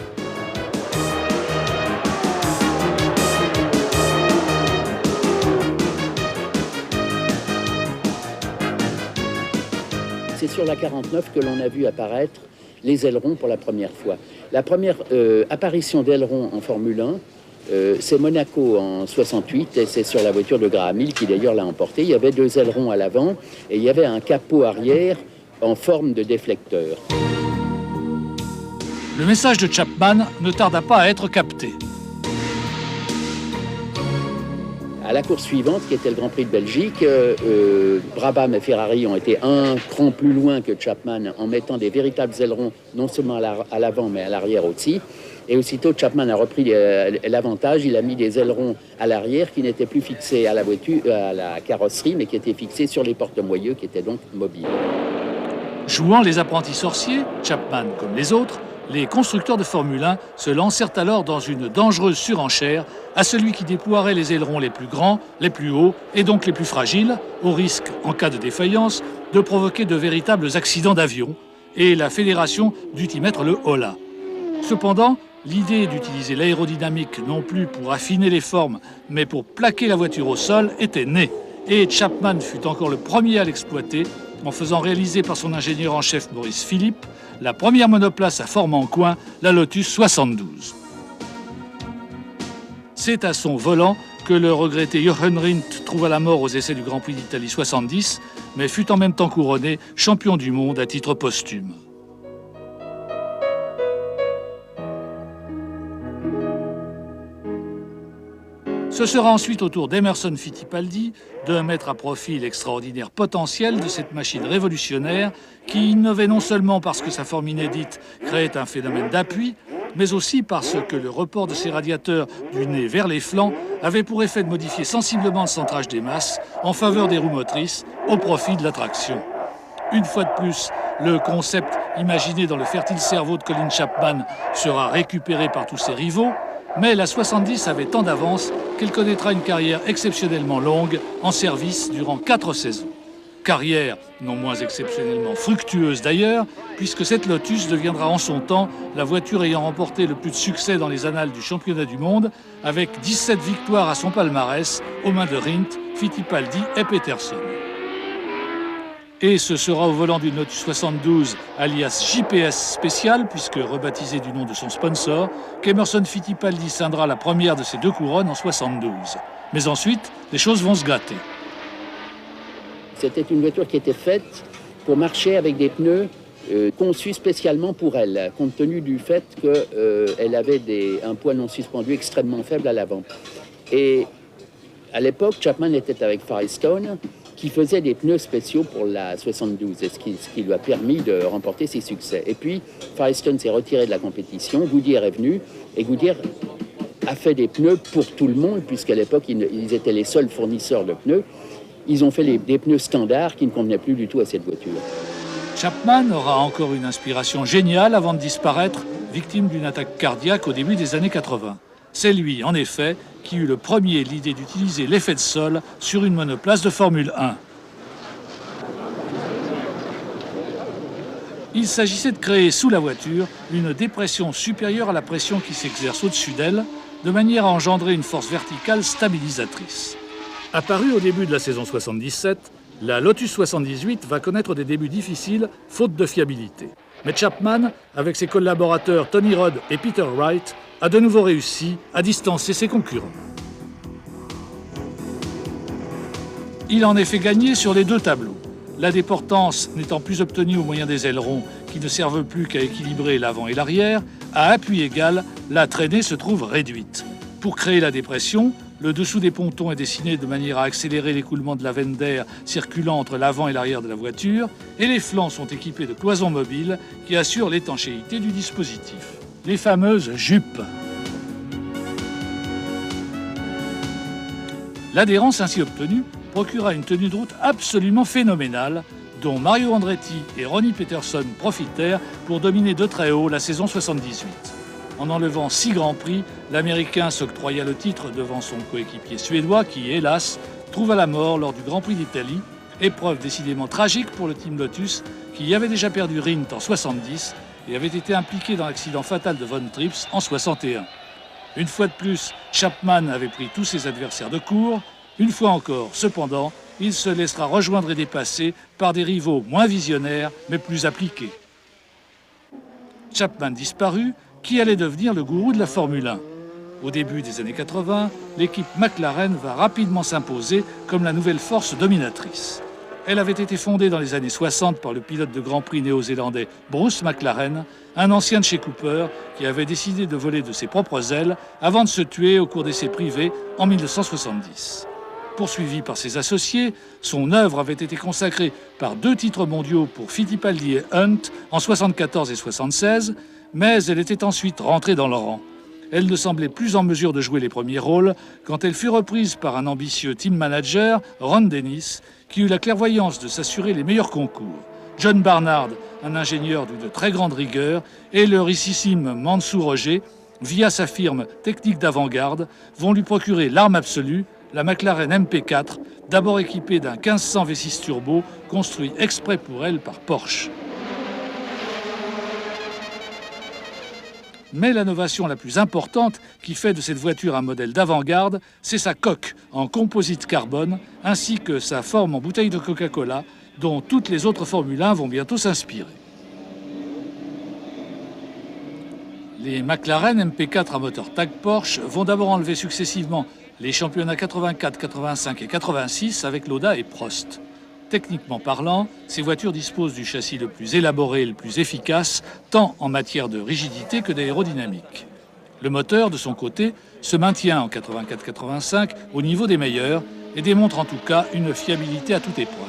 C'est sur la 49 que l'on a vu apparaître les ailerons pour la première fois. La première apparition d'ailerons en Formule 1, c'est Monaco en 68, et c'est sur la voiture de Graham Hill qui d'ailleurs l'a emporté. Il y avait 2 ailerons à l'avant et il y avait un capot arrière en forme de déflecteur. Le message de Chapman ne tarda pas à être capté. À la course suivante, qui était le Grand Prix de Belgique, Brabham et Ferrari ont été un cran plus loin que Chapman en mettant des véritables ailerons, non seulement à l'avant, mais à l'arrière aussi. Et aussitôt, Chapman a repris l'avantage, il a mis des ailerons à l'arrière qui n'étaient plus fixés à la voiture, à la carrosserie, mais qui étaient fixés sur les porte-moyeux, qui étaient donc mobiles. Jouant les apprentis sorciers, Chapman comme les autres, les constructeurs de Formule 1 se lancèrent alors dans une dangereuse surenchère à celui qui déploierait les ailerons les plus grands, les plus hauts et donc les plus fragiles, au risque, en cas de défaillance, de provoquer de véritables accidents d'avion, et la fédération dut y mettre le holà. Cependant, l'idée d'utiliser l'aérodynamique non plus pour affiner les formes, mais pour plaquer la voiture au sol était née, et Chapman fut encore le premier à l'exploiter en faisant réaliser par son ingénieur en chef Maurice Philippe la première monoplace à forme en coin, la Lotus 72. C'est à son volant que le regretté Jochen Rindt trouva la mort aux essais du Grand Prix d'Italie 70, mais fut en même temps couronné champion du monde à titre posthume. Ce sera ensuite au tour d'Emerson Fittipaldi de mettre à profit l'extraordinaire potentiel de cette machine révolutionnaire qui innovait non seulement parce que sa forme inédite créait un phénomène d'appui, mais aussi parce que le report de ses radiateurs du nez vers les flancs avait pour effet de modifier sensiblement le centrage des masses en faveur des roues motrices au profit de la traction. Une fois de plus, le concept imaginé dans le fertile cerveau de Colin Chapman sera récupéré par tous ses rivaux, mais la 70 avait tant d'avance qu'elle connaîtra une carrière exceptionnellement longue en service durant 4 saisons. Carrière non moins exceptionnellement fructueuse d'ailleurs, puisque cette Lotus deviendra en son temps la voiture ayant remporté le plus de succès dans les annales du championnat du monde, avec 17 victoires à son palmarès aux mains de Rindt, Fittipaldi et Peterson. Et ce sera au volant d'une Lotus 72, alias JPS spécial, puisque rebaptisé du nom de son sponsor, qu'Emerson Fittipaldi scindra la première de ses 2 couronnes en 72. Mais ensuite, les choses vont se gâter. C'était une voiture qui était faite pour marcher avec des pneus conçus spécialement pour elle, compte tenu du fait qu'elle avait un poids non suspendu extrêmement faible à l'avant. Et à l'époque, Chapman était avec Firestone, qui faisait des pneus spéciaux pour la 72, et ce qui lui a permis de remporter ses succès. Et puis, Firestone s'est retiré de la compétition, Goodyear est venu, et Goodyear a fait des pneus pour tout le monde, puisqu'à l'époque, ils étaient les seuls fournisseurs de pneus. Ils ont fait des pneus standards qui ne convenaient plus du tout à cette voiture. Chapman aura encore une inspiration géniale avant de disparaître, victime d'une attaque cardiaque au début des années 80. C'est lui, en effet, qui eut le premier l'idée d'utiliser l'effet de sol sur une monoplace de Formule 1. Il s'agissait de créer sous la voiture une dépression supérieure à la pression qui s'exerce au-dessus d'elle, de manière à engendrer une force verticale stabilisatrice. Apparue au début de la saison 77, la Lotus 78 va connaître des débuts difficiles, faute de fiabilité. Mais Chapman, avec ses collaborateurs Tony Rod et Peter Wright, a de nouveau réussi à distancer ses concurrents. Il en est fait gagner sur les 2 tableaux. La déportance n'étant plus obtenue au moyen des ailerons qui ne servent plus qu'à équilibrer l'avant et l'arrière, à appui égal, la traînée se trouve réduite. Pour créer la dépression, le dessous des pontons est dessiné de manière à accélérer l'écoulement de la veine d'air circulant entre l'avant et l'arrière de la voiture, et les flancs sont équipés de cloisons mobiles qui assurent l'étanchéité du dispositif. Les fameuses jupes. L'adhérence ainsi obtenue procura une tenue de route absolument phénoménale, dont Mario Andretti et Ronnie Peterson profitèrent pour dominer de très haut la saison 78. En enlevant 6 grands prix, l'Américain s'octroya le titre devant son coéquipier suédois qui, hélas, trouva la mort lors du Grand Prix d'Italie, épreuve décidément tragique pour le Team Lotus qui y avait déjà perdu Rindt en 70 et avait été impliqué dans l'accident fatal de Von Trips en 61. Une fois de plus, Chapman avait pris tous ses adversaires de court. Une fois encore, cependant, il se laissera rejoindre et dépasser par des rivaux moins visionnaires mais plus appliqués. Chapman disparut, qui allait devenir le gourou de la Formule 1. Au début des années 80, l'équipe McLaren va rapidement s'imposer comme la nouvelle force dominatrice. Elle avait été fondée dans les années 60 par le pilote de Grand Prix néo-zélandais Bruce McLaren, un ancien de chez Cooper qui avait décidé de voler de ses propres ailes avant de se tuer au cours d'essais privés en 1970. Poursuivi par ses associés, son œuvre avait été consacrée par 2 titres mondiaux pour Fittipaldi et Hunt en 74 et 76, mais elle était ensuite rentrée dans le rang. Elle ne semblait plus en mesure de jouer les premiers rôles quand elle fut reprise par un ambitieux team manager, Ron Dennis, qui eut la clairvoyance de s'assurer les meilleurs concours. John Barnard, un ingénieur d'une très grande rigueur, et le richissime Mansour Roger, via sa firme Technique d'Avant-Garde, vont lui procurer l'arme absolue, la McLaren MP4, d'abord équipée d'un 1500 V6 turbo, construit exprès pour elle par Porsche. Mais l'innovation la plus importante qui fait de cette voiture un modèle d'avant-garde, c'est sa coque en composite carbone, ainsi que sa forme en bouteille de Coca-Cola, dont toutes les autres Formule 1 vont bientôt s'inspirer. Les McLaren MP4 à moteur TAG Porsche vont d'abord enlever successivement les championnats 84, 85 et 86 avec Lauda et Prost. Techniquement parlant, ces voitures disposent du châssis le plus élaboré et le plus efficace, tant en matière de rigidité que d'aérodynamique. Le moteur, de son côté, se maintient en 84-85 au niveau des meilleurs et démontre en tout cas une fiabilité à toute épreuve.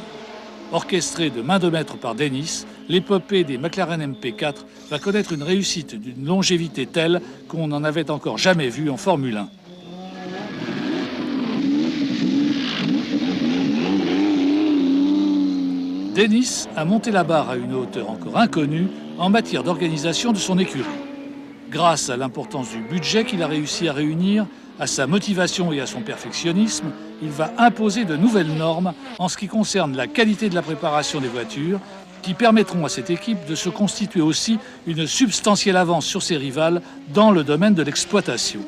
Orchestrée de main de maître par Dennis, l'épopée des McLaren MP4 va connaître une réussite d'une longévité telle qu'on n'en avait encore jamais vu en Formule 1. Dennis a monté la barre à une hauteur encore inconnue en matière d'organisation de son écurie. Grâce à l'importance du budget qu'il a réussi à réunir, à sa motivation et à son perfectionnisme, il va imposer de nouvelles normes en ce qui concerne la qualité de la préparation des voitures, qui permettront à cette équipe de se constituer aussi une substantielle avance sur ses rivales dans le domaine de l'exploitation.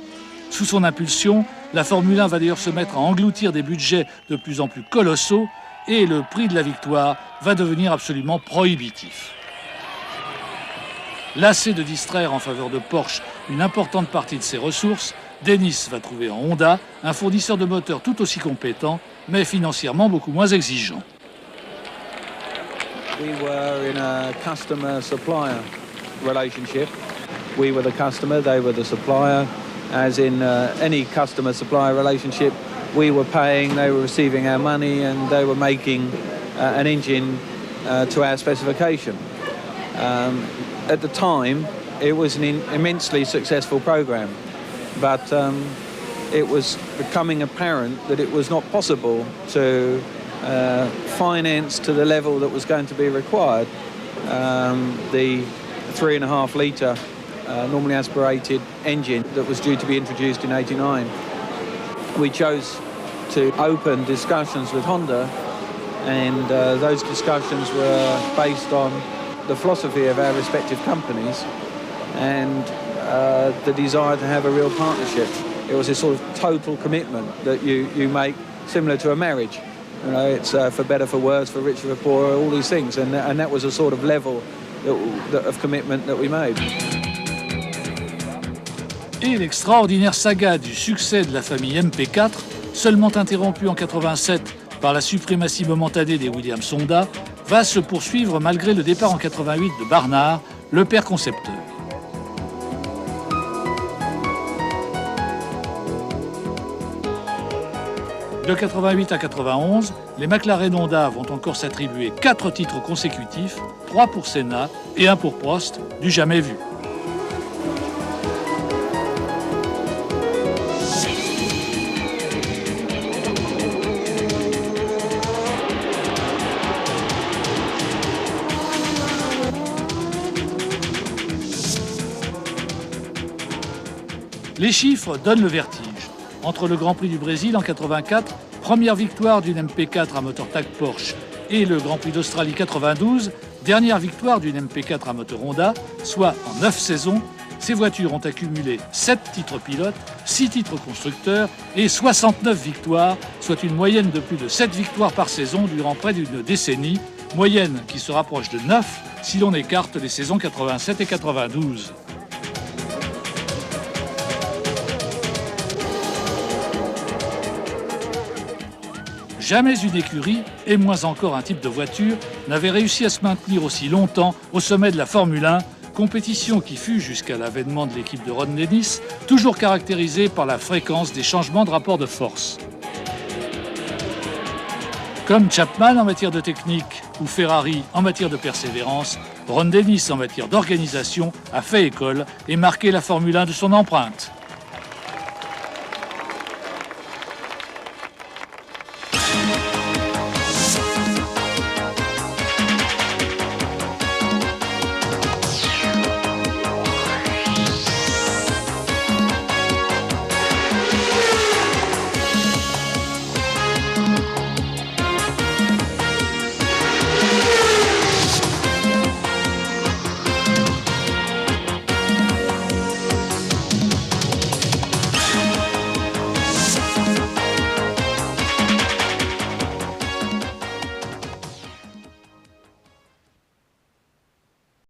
Sous son impulsion, la Formule 1 va d'ailleurs se mettre à engloutir des budgets de plus en plus colossaux et le prix de la victoire va devenir absolument prohibitif. Lassé de distraire en faveur de Porsche une importante partie de ses ressources, Dennis va trouver en Honda un fournisseur de moteurs tout aussi compétent, mais financièrement beaucoup moins exigeant. We were in a customer-supplier relationship. We were the customer, they were the supplier. As in any customer-supplier relationship, we were paying, they were receiving our money, and they were making an engine to our specification. At the time, it was an immensely successful program, but it was becoming apparent that it was not possible to finance to the level that was going to be required the 3.5 litre normally aspirated engine that was due to be introduced in '89. We chose to open discussions with Honda, and those discussions were based on the philosophy of our respective companies and the desire to have a real partnership. It was a sort of total commitment that you make, similar to a marriage. You know, it's for better, for worse, for richer, for poorer, all these things, and that was a sort of level of commitment that we made. Et l'extraordinaire saga du succès de la famille MP4, seulement interrompue en 87 par la suprématie momentanée des Williams Honda, va se poursuivre malgré le départ en 88 de Barnard, le père concepteur. De 88 à 91, les McLaren Honda vont encore s'attribuer 4 titres consécutifs, 3 pour Senna et 1 pour Prost, du jamais vu. Les chiffres donnent le vertige. Entre le Grand Prix du Brésil en 84, première victoire d'une MP4 à moteur TAG Porsche, et le Grand Prix d'Australie 92, dernière victoire d'une MP4 à moteur Honda, soit en 9 saisons, ces voitures ont accumulé 7 titres pilotes, 6 titres constructeurs et 69 victoires, soit une moyenne de plus de 7 victoires par saison durant près d'une décennie, moyenne qui se rapproche de 9 si l'on écarte les saisons 87 et 92. Jamais une écurie, et moins encore un type de voiture, n'avait réussi à se maintenir aussi longtemps au sommet de la Formule 1, compétition qui fut, jusqu'à l'avènement de l'équipe de Ron Dennis, toujours caractérisée par la fréquence des changements de rapport de force. Comme Chapman en matière de technique où Ferrari, en matière de persévérance, Ron Dennis, en matière d'organisation, a fait école et marqué la Formule 1 de son empreinte.